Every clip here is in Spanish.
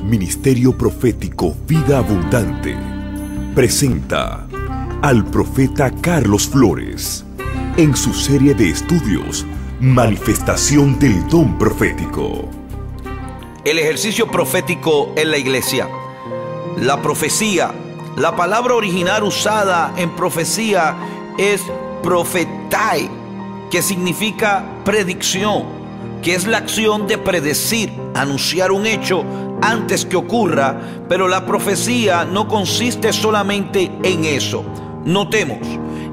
Ministerio Profético Vida Abundante presenta al profeta Carlos Flores en su serie de estudios Manifestación del Don Profético. El ejercicio profético en la iglesia. La profecía. La palabra original usada en profecía es profetai, que significa predicción, que es la acción de predecir, anunciar un hecho antes que ocurra, pero la profecía no consiste solamente en eso. Notemos,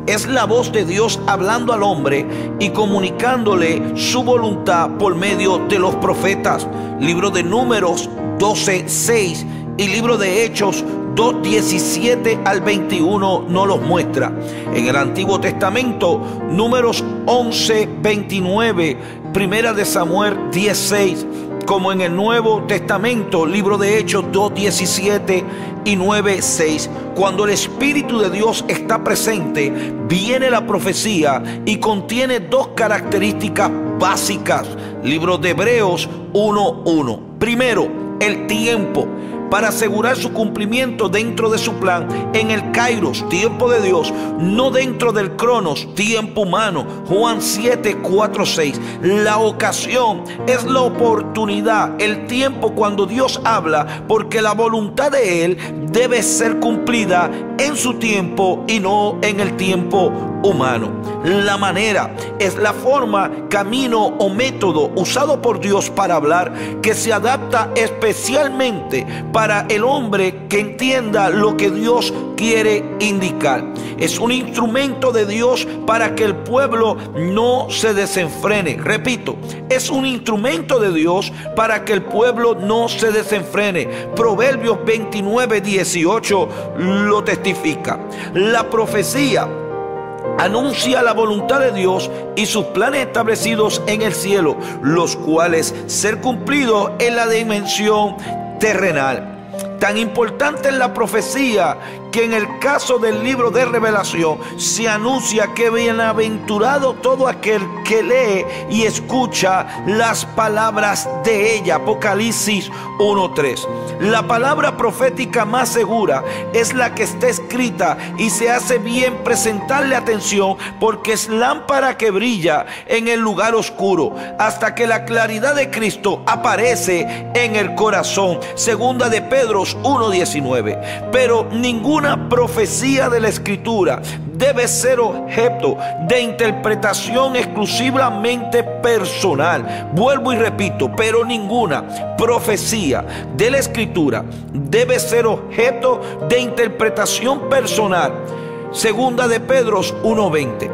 es la voz de Dios hablando al hombre y comunicándole su voluntad por medio de los profetas. Libro de Números 12:6 y libro de Hechos 2:17 al 21 nos los muestra. En el Antiguo Testamento, Números 11:29, Primera de Samuel 10:6, como en el Nuevo Testamento, libro de Hechos 2:17 y 9:6. Cuando el Espíritu de Dios está presente, viene la profecía y contiene dos características básicas. Libro de Hebreos 1:1. Primero, el tiempo, para asegurar su cumplimiento dentro de su plan en el Kairos, tiempo de Dios, no dentro del Cronos, tiempo humano. Juan 7:4-6. La ocasión es la oportunidad, el tiempo cuando Dios habla, porque la voluntad de Él debe ser cumplida en su tiempo y no en el tiempo humano. La manera es la forma, camino o método usado por Dios para hablar, que se adapta especialmente para el hombre que entienda lo que Dios quiere indicar. Es un instrumento de Dios para que el pueblo no se desenfrene. Repito, es un instrumento de Dios para que el pueblo no se desenfrene. Proverbios 29:18 lo testifica. La profecía anuncia la voluntad de Dios y sus planes establecidos en el cielo, los cuales ser cumplidos en la dimensión terrenal. Tan importante es la profecía que en el caso del libro de Revelación se anuncia que bienaventurado todo aquel que lee y escucha las palabras de ella. Apocalipsis 1:3. La palabra profética más segura es la que está escrita y se hace bien presentarle atención, porque es lámpara que brilla en el lugar oscuro hasta que la claridad de Cristo aparece en el corazón. Segunda de Pedro 1:19. Pero ninguna profecía de la Escritura debe ser objeto de interpretación exclusivamente personal. Vuelvo y repito, pero ninguna profecía de la Escritura debe ser objeto de interpretación personal. Segunda de Pedro 1:20.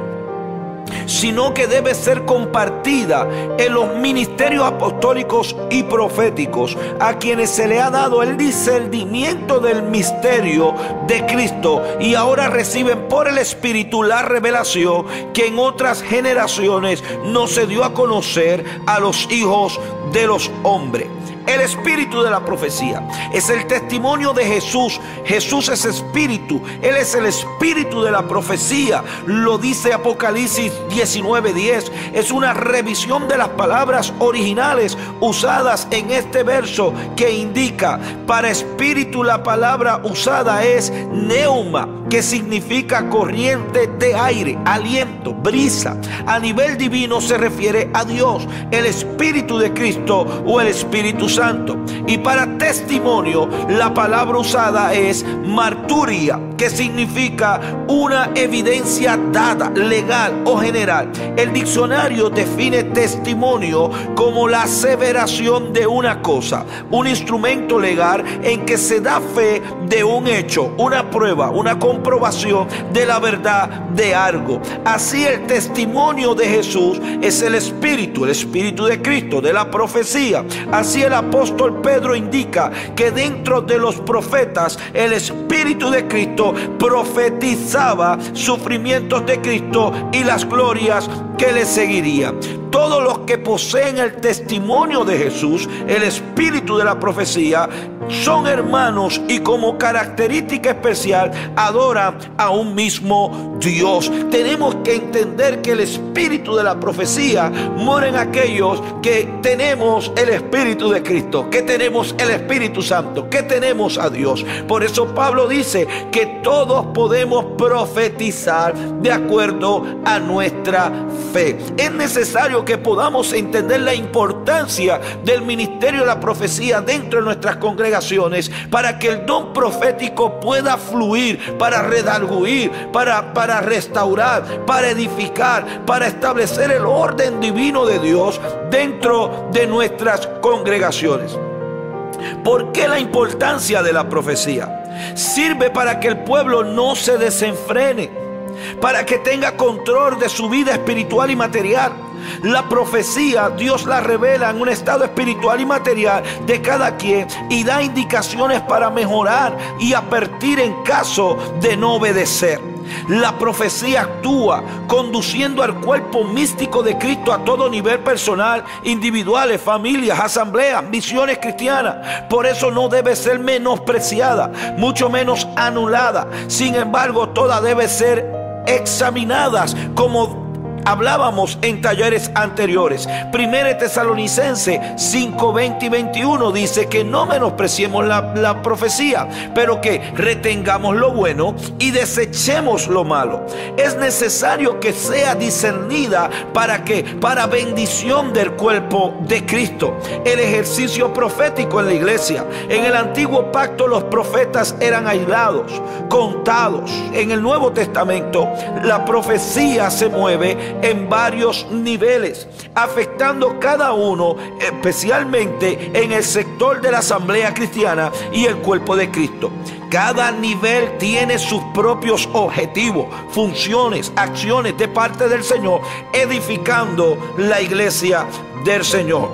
Sino que debe ser compartida en los ministerios apostólicos y proféticos, a quienes se le ha dado el discernimiento del misterio de Cristo, y ahora reciben por el Espíritu la revelación que en otras generaciones no se dio a conocer a los hijos de los hombres. El espíritu de la profecía es el testimonio de Jesús. Jesús es espíritu. Él es el espíritu de la profecía. Lo dice Apocalipsis 19:10. Es una revisión de las palabras originales usadas en este verso, que indica para espíritu. La palabra usada es neuma, que significa corriente de aire, aliento, brisa. A nivel divino se refiere a Dios, el Espíritu de Cristo o el Espíritu Santo. Y para testimonio, la palabra usada es marturia, que significa una evidencia dada, legal o general. El diccionario define testimonio como la aseveración de una cosa, un instrumento legal en que se da fe de un hecho, una prueba, una comprobación de la verdad de algo. Así el testimonio de Jesús es el Espíritu de Cristo, de la profecía. Así el apóstol Pedro indica que dentro de los profetas el Espíritu de Cristo profetizaba sufrimientos de Cristo y las glorias que le seguirían. todos los que poseen el testimonio de Jesús, el espíritu de la profecía, son hermanos y como característica especial adoran a un mismo Dios. Tenemos que entender que el espíritu de la profecía mora en aquellos que tenemos el espíritu de Cristo, que tenemos el Espíritu Santo, que tenemos a Dios. Por eso Pablo dice que todos podemos profetizar de acuerdo a nuestra fe. Es necesario que podamos entender la importancia del ministerio de la profecía dentro de nuestras congregaciones, para que el don profético pueda fluir, para redarguir, para restaurar, para edificar, para establecer el orden divino de Dios dentro de nuestras congregaciones. ¿Por qué la importancia de la profecía? Sirve para que el pueblo no se desenfrene, para que tenga control de su vida espiritual y material. La profecía Dios la revela en un estado espiritual y material de cada quien y da indicaciones para mejorar y advertir en caso de no obedecer. La profecía actúa conduciendo al cuerpo místico de Cristo a todo nivel personal, individuales, familias, asambleas, misiones cristianas. Por eso no debe ser menospreciada, mucho menos anulada. Sin embargo, toda debe ser examinadas, como hablábamos en talleres anteriores. 1 Tesalonicenses 5, 20 y 21 dice que no menospreciemos la profecía, pero que retengamos lo bueno y desechemos lo malo. Es necesario que sea discernida para bendición del cuerpo de Cristo. El ejercicio profético en la iglesia. En el antiguo pacto los profetas eran aislados, contados. En el Nuevo Testamento la profecía se mueve en varios niveles, afectando cada uno, especialmente en el sector de la asamblea cristiana y el cuerpo de Cristo. Cada nivel tiene sus propios objetivos, funciones, acciones de parte del Señor, edificando la iglesia del Señor.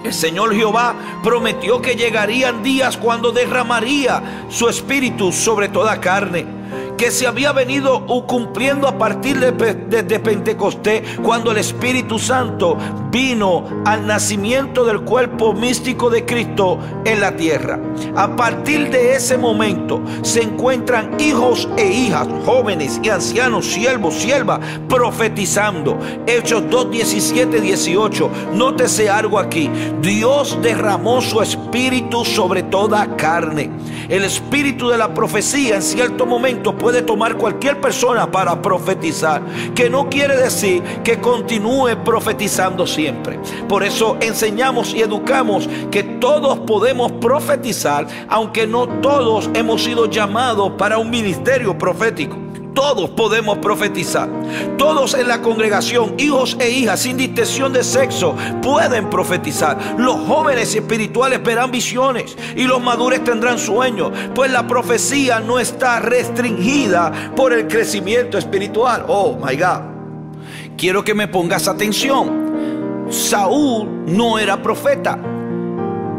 El Señor Jehová prometió que llegarían días cuando derramaría su espíritu sobre toda carne, que se había venido cumpliendo a partir de Pentecostés, cuando el Espíritu Santo vino al nacimiento del cuerpo místico de Cristo en la tierra. A partir de ese momento se encuentran hijos e hijas, jóvenes y ancianos, siervos, siervas, profetizando. Hechos 2, 17, 18. Nótese algo aquí. Dios derramó su espíritu sobre toda carne. El espíritu de la profecía en cierto momento puede tomar cualquier persona para profetizar, que no quiere decir que continúe profetizando siempre. Por eso enseñamos y educamos que todos podemos profetizar, aunque no todos hemos sido llamados para un ministerio profético. Todos podemos profetizar. Todos en la congregación, hijos e hijas, sin distinción de sexo, pueden profetizar. Los jóvenes espirituales verán visiones y los maduros tendrán sueños, pues la profecía no está restringida por el crecimiento espiritual. Oh my God. Quiero que me pongas atención. Saúl no era profeta,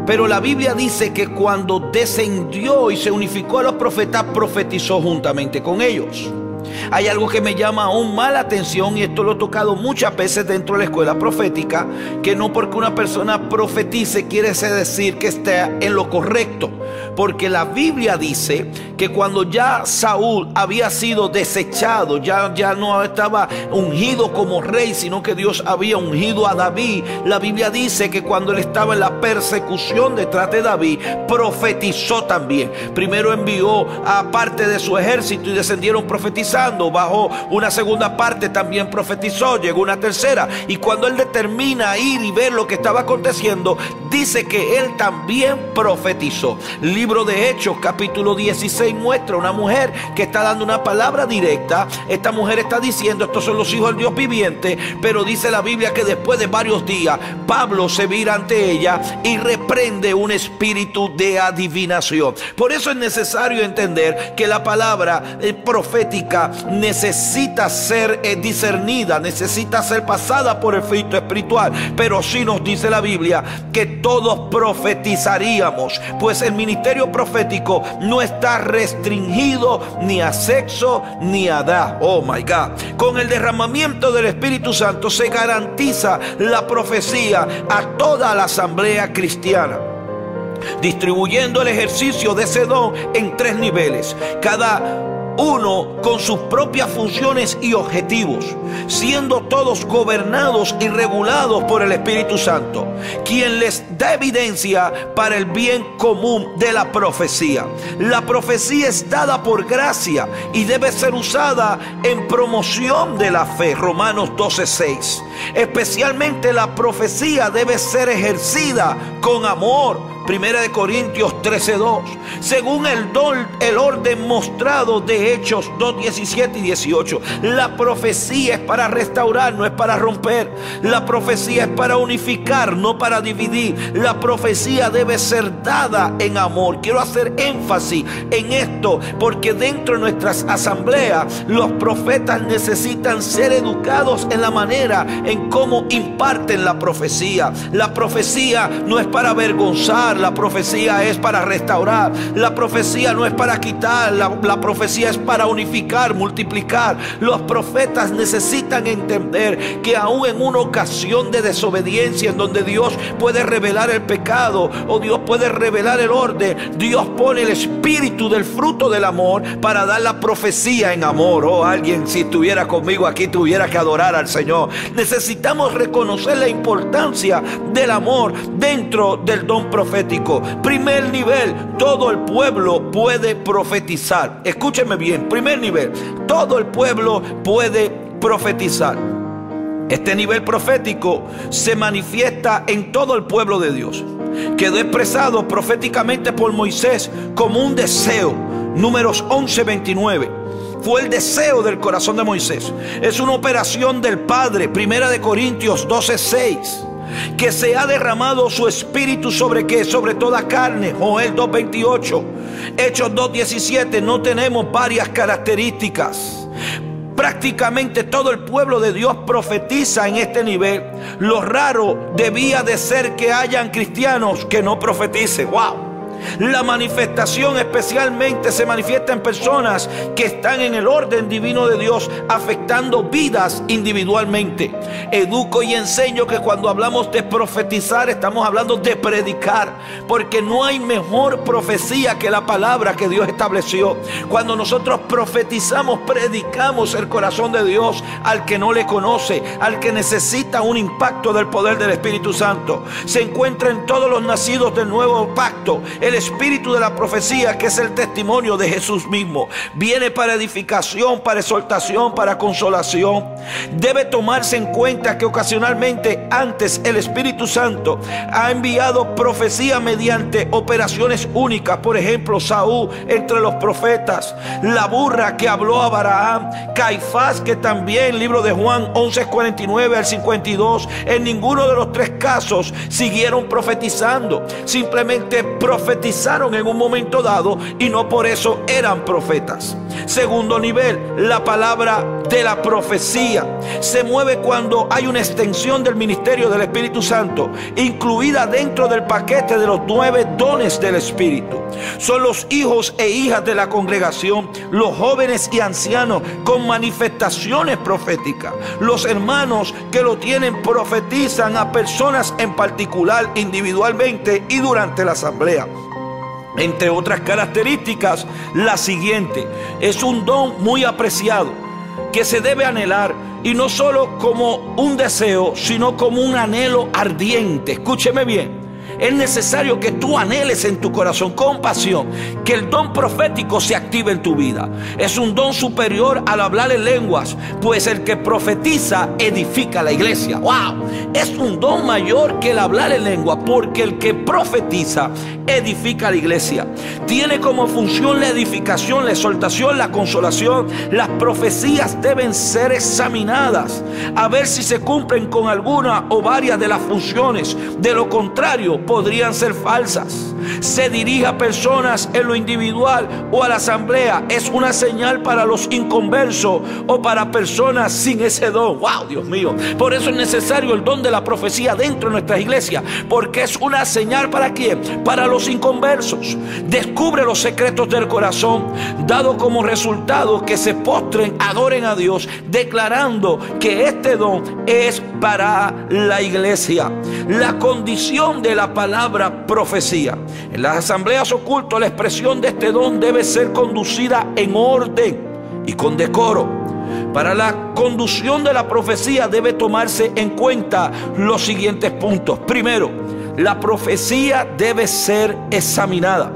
pero la Biblia dice que cuando descendió y se unificó a los profetas, profetizó juntamente con ellos. Hay algo que me llama aún más la atención, y esto lo he tocado muchas veces dentro de la escuela profética, que no porque una persona profetice quiere decir que esté en lo correcto, porque la Biblia dice que cuando ya Saúl había sido desechado, ya no estaba ungido como rey, sino que Dios había ungido a David, la Biblia dice que cuando él estaba en la persecución detrás de David, profetizó también. Primero envió a parte de su ejército y descendieron profetizando. Bajó una segunda parte, también profetizó. Llegó una tercera, y cuando él determina ir y ver lo que estaba aconteciendo, dice que él también profetizó. Libro de Hechos capítulo 16 muestra una mujer que está dando una palabra directa. Esta mujer está diciendo: estos son los hijos del Dios viviente. Pero dice la Biblia que después de varios días Pablo se vira ante ella y reprende un espíritu de adivinación. Por eso es necesario entender que la palabra profética profética necesita ser discernida, necesita ser pasada por el filtro espiritual. Pero sí nos dice la Biblia que todos profetizaríamos, pues el ministerio profético no está restringido ni a sexo ni a edad. Oh my God. Con el derramamiento del Espíritu Santo se garantiza la profecía a toda la asamblea cristiana, distribuyendo el ejercicio de ese don en 3 niveles, cada uno con sus propias funciones y objetivos, siendo todos gobernados y regulados por el Espíritu Santo, quien les da evidencia para el bien común de la profecía. La profecía es dada por gracia y debe ser usada en promoción de la fe. Romanos 12:6. Especialmente la profecía debe ser ejercida con amor. 1 Corintios 13:2. Según el orden mostrado de Hechos 2:17 y 18. La profecía es para restaurar, no es para romper. La profecía es para unificar, no para dividir. La profecía debe ser dada en amor. Quiero hacer énfasis en esto, porque dentro de nuestras asambleas los profetas necesitan ser educados en la manera en cómo imparten la profecía. La profecía no es para avergonzar. La profecía es para restaurar. La profecía no es para quitar. La profecía es para unificar, multiplicar. Los profetas necesitan entender que aún en una ocasión de desobediencia, en donde Dios puede revelar el pecado o Dios puede revelar el orden, Dios pone el espíritu del fruto del amor para dar la profecía en amor. Oh, alguien, si estuviera conmigo aquí, tuviera que adorar al Señor. Necesitamos reconocer la importancia del amor dentro del don profético. Primer nivel, todo el pueblo puede profetizar. Escúcheme bien, primer nivel, todo el pueblo puede profetizar. Este nivel profético se manifiesta en todo el pueblo de Dios. Quedó expresado proféticamente por Moisés como un deseo. Números 11:29. Fue el deseo del corazón de Moisés. Es una operación del Padre. 1 Corintios 12:6. Que se ha derramado su espíritu sobre qué, sobre toda carne. Joel 2:28. Hechos 2:17. No tenemos varias características. Prácticamente todo el pueblo de Dios profetiza en este nivel. Lo raro debía de ser que hayan cristianos que no profeticen. ¡Wow! La manifestación especialmente se manifiesta en personas que están en el orden divino de Dios, afectando vidas individualmente. Educo y enseño que cuando hablamos de profetizar estamos hablando de predicar, porque no hay mejor profecía que la palabra que Dios estableció. Cuando nosotros profetizamos, predicamos el corazón de Dios al que no le conoce, al que necesita un impacto del poder del Espíritu Santo. Se encuentra en todos los nacidos del nuevo pacto. El espíritu de la profecía, que es el testimonio de Jesús mismo, viene para edificación, para exhortación, para consolación. Debe tomarse en cuenta que ocasionalmente antes el Espíritu Santo ha enviado profecía mediante operaciones únicas. Por ejemplo, Saúl entre los profetas, la burra que habló a Abraham, Caifás, que también, libro de Juan 11:49 al 52. En ninguno de los 3 casos siguieron profetizando, simplemente profetizaron en un momento dado y no por eso eran profetas. Segundo nivel, la palabra de la profecía se mueve cuando hay una extensión del ministerio del Espíritu Santo, incluida dentro del paquete de los 9 dones del Espíritu. Son los hijos e hijas de la congregación, los jóvenes y ancianos con manifestaciones proféticas. Los hermanos que lo tienen profetizan a personas en particular, individualmente y durante la asamblea. Entre otras características, la siguiente: es un don muy apreciado que se debe anhelar, y no solo como un deseo, sino como un anhelo ardiente. Escúcheme bien. Es necesario que tú anheles en tu corazón con pasión que el don profético se active en tu vida. Es un don superior al hablar en lenguas, pues el que profetiza edifica la iglesia. ¡Wow! Es un don mayor que el hablar en lengua, porque el que profetiza edifica la iglesia. Tiene como función la edificación, la exhortación, la consolación. Las profecías deben ser examinadas a ver si se cumplen con alguna o varias de las funciones. De lo contrario, podrían ser falsas. Se dirige a personas en lo individual o a la asamblea. Es una señal para los inconversos o para personas sin ese don. ¡Wow, Dios mío! Por eso es necesario el don de la profecía dentro de nuestras iglesias, porque es una señal ¿para quién? Para los inconversos. Descubre los secretos del corazón, dado como resultado que se postren, adoren a Dios, declarando que este don es para la iglesia. La condición de la palabra profecía. En las asambleas ocultas, la expresión de este don debe ser conducida en orden y con decoro. Para la conducción de la profecía debe tomarse en cuenta los siguientes puntos. Primero, la profecía debe ser examinada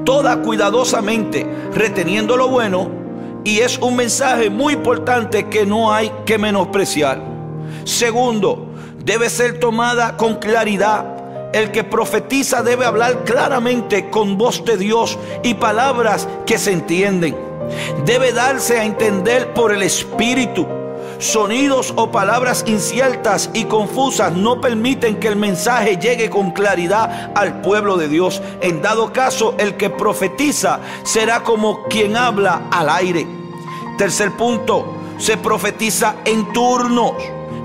toda cuidadosamente, reteniendo lo bueno, y es un mensaje muy importante que no hay que menospreciar. Segundo, debe ser tomada con claridad. El que profetiza debe hablar claramente con voz de Dios y palabras que se entienden. Debe darse a entender por el Espíritu. Sonidos o palabras inciertas y confusas no permiten que el mensaje llegue con claridad al pueblo de Dios. En dado caso, el que profetiza será como quien habla al aire. Tercer punto, se profetiza en turnos.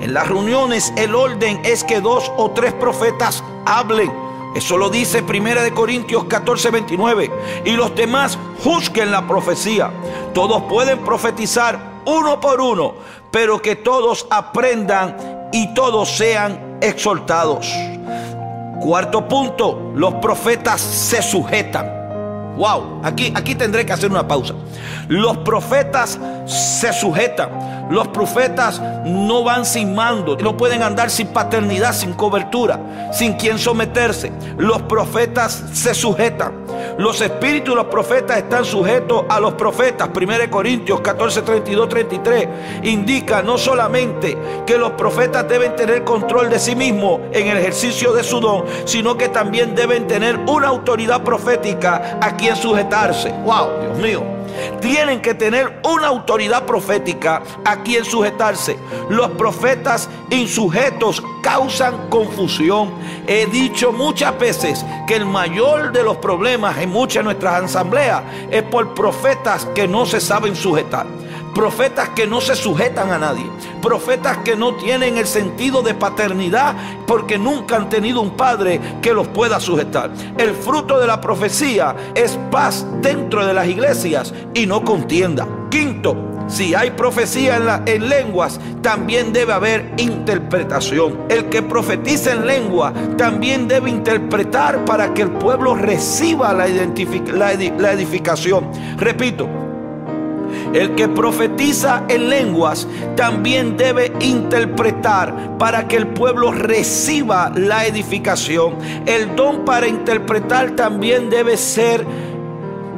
En las reuniones el orden es que 2 o 3 profetas hablen. Eso lo dice 1 Corintios 14:29. Y los demás juzguen la profecía. Todos pueden profetizar uno por uno, pero que todos aprendan y todos sean exhortados. Cuarto punto, los profetas se sujetan. Wow, aquí tendré que hacer una pausa. Los profetas se sujetan. Los profetas no van sin mando, no pueden andar sin paternidad, sin cobertura, sin quien someterse. Los profetas se sujetan. Los espíritus de los profetas están sujetos a los profetas. 1 Corintios 14:32-33 indica no solamente que los profetas deben tener control de sí mismos en el ejercicio de su don, sino que también deben tener una autoridad profética a quien sujetarse. ¡Wow! Dios mío. Tienen que tener una autoridad profética a quien sujetarse. Los profetas insujetos causan confusión. He dicho muchas veces que el mayor de los problemas en muchas de nuestras asambleas es por profetas que no se saben sujetar. Profetas que no se sujetan a nadie. Profetas que no tienen el sentido de paternidad porque nunca han tenido un padre que los pueda sujetar. El fruto de la profecía es paz dentro de las iglesias y no contienda. Quinto, si hay profecía en lenguas, también debe haber interpretación. El que profetiza en lengua también debe interpretar para que el pueblo reciba la edificación. Repito, el que profetiza en lenguas también debe interpretar para que el pueblo reciba la edificación. El don para interpretar también debe ser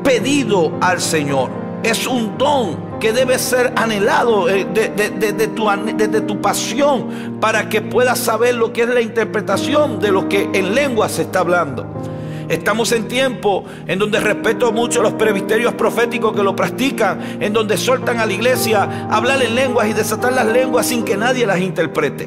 pedido al Señor. Es un don que debe ser anhelado desde tu pasión para que puedas saber lo que es la interpretación de lo que en lenguas se está hablando. Estamos en tiempo en donde respeto mucho los presbiterios proféticos que lo practican, en donde soltan a la iglesia hablar en lenguas y desatar las lenguas sin que nadie las interprete.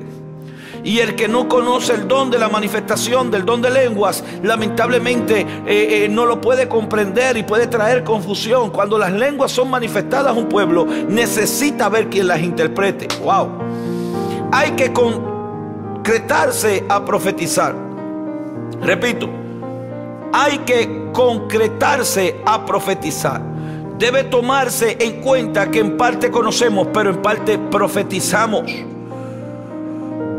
Y el que no conoce el don de la manifestación del don de lenguas, lamentablemente no lo puede comprender y puede traer confusión. Cuando las lenguas son manifestadas a un pueblo, necesita ver quién las interprete. ¡Wow! Hay que concretarse a profetizar. Repito, hay que concretarse a profetizar. Debe tomarse en cuenta que en parte conocemos, pero en parte profetizamos.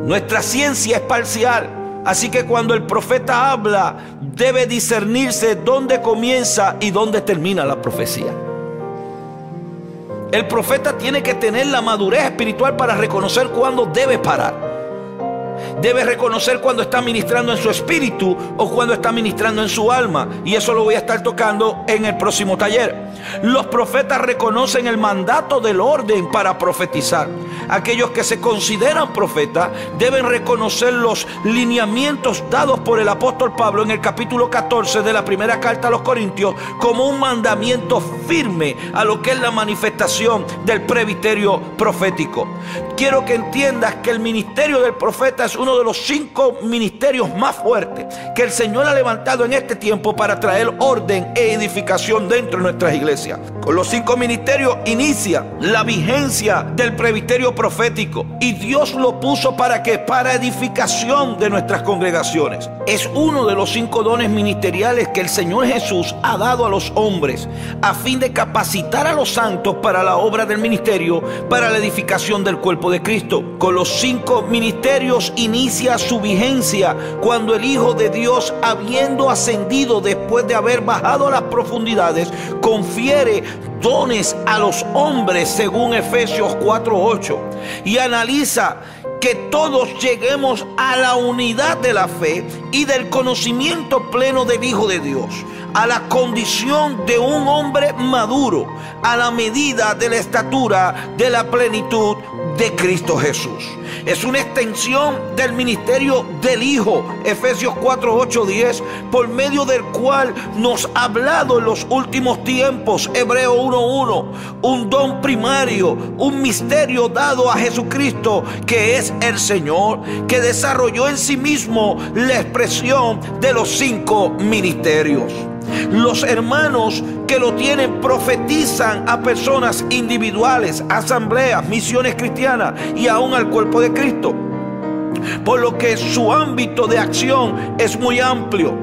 Nuestra ciencia es parcial, así que cuando el profeta habla, debe discernirse dónde comienza y dónde termina la profecía. El profeta tiene que tener la madurez espiritual para reconocer cuándo debe parar. Debe reconocer cuando está ministrando en su espíritu o cuando está ministrando en su alma. Y eso lo voy a estar tocando en el próximo taller. Los profetas reconocen el mandato del orden para profetizar. Aquellos que se consideran profetas deben reconocer los lineamientos dados por el apóstol Pablo en el capítulo 14 de la primera carta a los Corintios como un mandamiento firme a lo que es la manifestación del presbiterio profético. Quiero que entiendas que el ministerio del profeta es uno de los 5 ministerios más fuertes que el Señor ha levantado en este tiempo para traer orden e edificación dentro de nuestras iglesias. Con los 5 ministerios inicia la vigencia del presbiterio profético, y Dios lo puso para que para edificación de nuestras congregaciones. Es uno de los 5 dones ministeriales que el Señor Jesús ha dado a los hombres a fin de capacitar a los santos para la obra del ministerio, para la edificación del cuerpo de Cristo. Con los 5 ministerios inicia su vigencia cuando el Hijo de Dios, habiendo ascendido después de haber bajado a las profundidades, confiere dones a los hombres según Efesios 4:8, y analiza que todos lleguemos a la unidad de la fe y del conocimiento pleno del Hijo de Dios, a la condición de un hombre maduro, a la medida de la estatura de la plenitud de Cristo Jesús. Es una extensión del ministerio del Hijo, Efesios 4:8-10, por medio del cual nos ha hablado en los últimos tiempos, Hebreos 1:1, un don primario, un misterio dado a Jesucristo, que es el Señor, que desarrolló en sí mismo la expresión de los 5 ministerios. Los hermanos que lo tienen profetizan a personas individuales, asambleas, misiones cristianas y aún al cuerpo de Cristo, por lo que su ámbito de acción es muy amplio,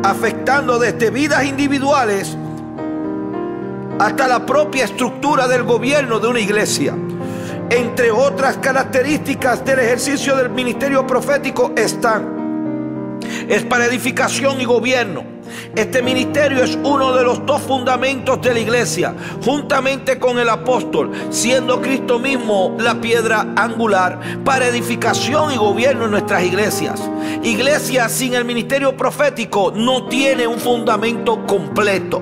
afectando desde vidas individuales hasta la propia estructura del gobierno de una iglesia. Entre otras características del ejercicio del ministerio profético es para edificación y gobierno. Este ministerio es uno de los 2 fundamentos de la iglesia, juntamente con el apóstol, siendo Cristo mismo la piedra angular para edificación y gobierno en nuestras iglesias. Iglesia sin el ministerio profético no tiene un fundamento completo.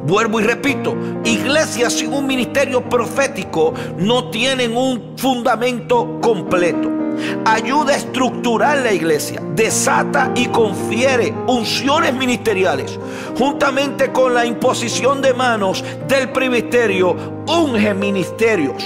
Vuelvo y repito, iglesias sin un ministerio profético no tienen un fundamento completo. Ayuda a estructurar la iglesia, desata y confiere unciones ministeriales, juntamente con la imposición de manos del presbiterio, unge ministerios.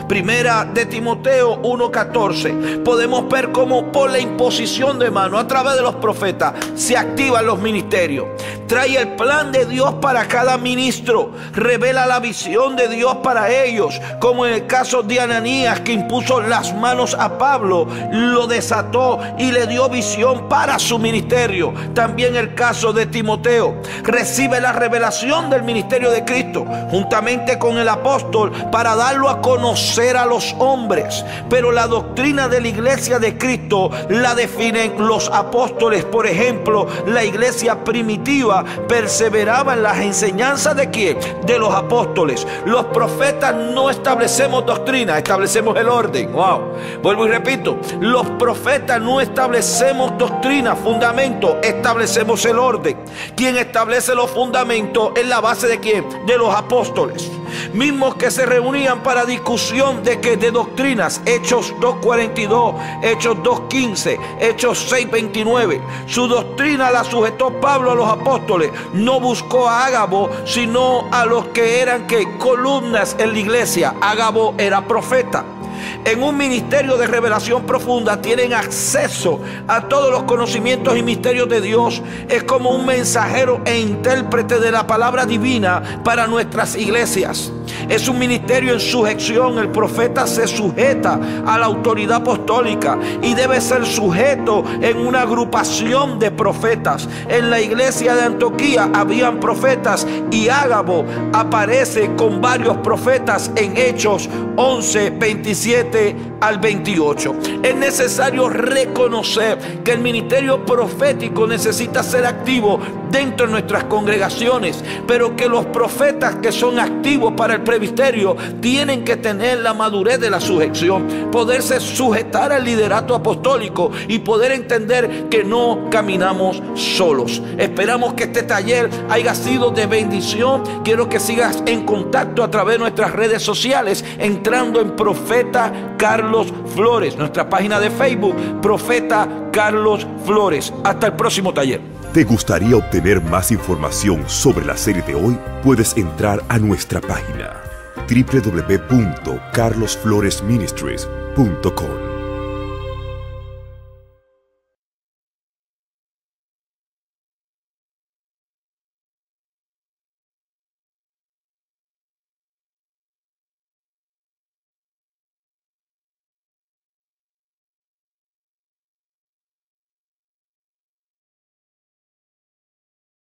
Primera de Timoteo 1:14, podemos ver cómo por la imposición de mano a través de los profetas se activan los ministerios. Trae el plan de Dios para cada ministro, revela la visión de Dios para ellos, como en el caso de Ananías, que impuso las manos a Pablo, lo desató y le dio visión para su ministerio. También el caso de Timoteo, recibe la revelación del ministerio de Cristo juntamente con el apóstol para darlo a conocer a los hombres, pero la doctrina de la iglesia de Cristo la definen los apóstoles. Por ejemplo, la iglesia primitiva perseveraba en las enseñanzas de ¿quién? De los apóstoles. Los profetas no establecemos doctrina, establecemos el orden. Wow. Vuelvo y repito, los profetas no establecemos doctrina, fundamento, establecemos el orden. Quien establece los fundamentos es la base de ¿quién? De los apóstoles, mismos que se reunían para discusión de doctrinas. Hechos 2:42, Hechos 2:15, Hechos 6:29. Su doctrina la sujetó Pablo a los apóstoles. No buscó a Ágabo, sino a los que eran columnas en la iglesia. Ágabo era profeta. En un ministerio de revelación profunda tienen acceso a todos los conocimientos y misterios de Dios. Es como un mensajero e intérprete de la palabra divina para nuestras iglesias. Es un ministerio en sujeción. El profeta se sujeta a la autoridad apostólica y debe ser sujeto en una agrupación de profetas. En la iglesia de Antioquía habían profetas y Ágabo aparece con varios profetas en Hechos 11:27 al 28. Es necesario reconocer que el ministerio profético necesita ser activo dentro de nuestras congregaciones, pero que los profetas que son activos para para el presbiterio tienen que tener la madurez de la sujeción, poderse sujetar al liderato apostólico y poder entender que no caminamos solos. Esperamos que este taller haya sido de bendición. Quiero que sigas en contacto a través de nuestras redes sociales, entrando en Profeta Carlos Flores, nuestra página de Facebook, Profeta Carlos Flores. Hasta el próximo taller. ¿Te gustaría obtener más información sobre la serie de hoy? Puedes entrar a nuestra página www.carlosfloresministries.com.